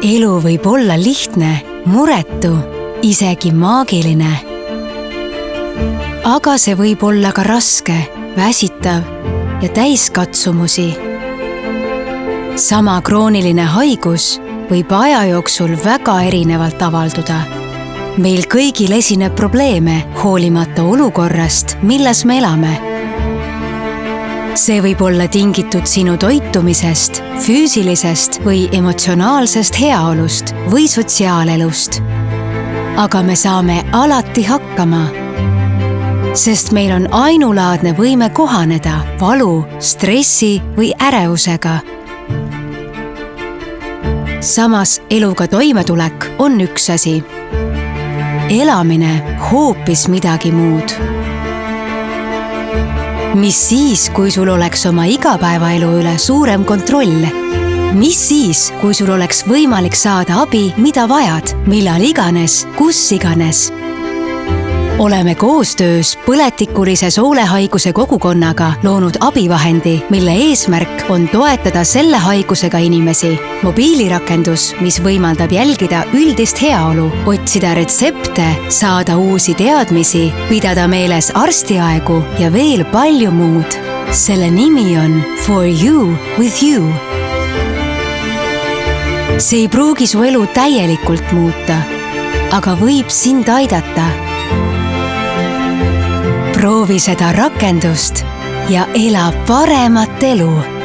elu võib olla lihtne, muretu, isegi maagiline. Aga see võib olla ka raske, väsitav ja täis katsumusi. Sama krooniline haigus võib aja jooksul väga erinevalt avalduda. Meil kõigil esineb probleeme, hoolimata olukorrast, milles me elame. See võib olla tingitud sinu toitumisest, füüsilisest või emotsionaalsest heaolust või sotsiaalelust. Aga me saame alati hakkama, sest meil on ainulaadne võime kohaneda valu, stressi või ärevusega. Samas eluga toimetulek on üks asi. Elamine hoopis midagi muud. Mis siis, kui sul oleks oma igapäevaelu üle suurem kontroll? Mis siis, kui sul oleks võimalik saada abi, mida vajad, millal iganes, kus iganes? Oleme koostöös põletikulise soolehaiguse kogukonnaga loonud abivahendi, mille eesmärk on toetada selle haigusega inimesi. Mobiilirakendus, mis võimaldab jälgida üldist heaolu, otsida retsepte, saada uusi teadmisi, pidada meeles arstiaegu ja veel palju muud. Selle nimi on For You with You. See ei pruugi su elu täielikult muuta, aga võib sind aidata. Proovi seda rakendust ja ela paremat elu.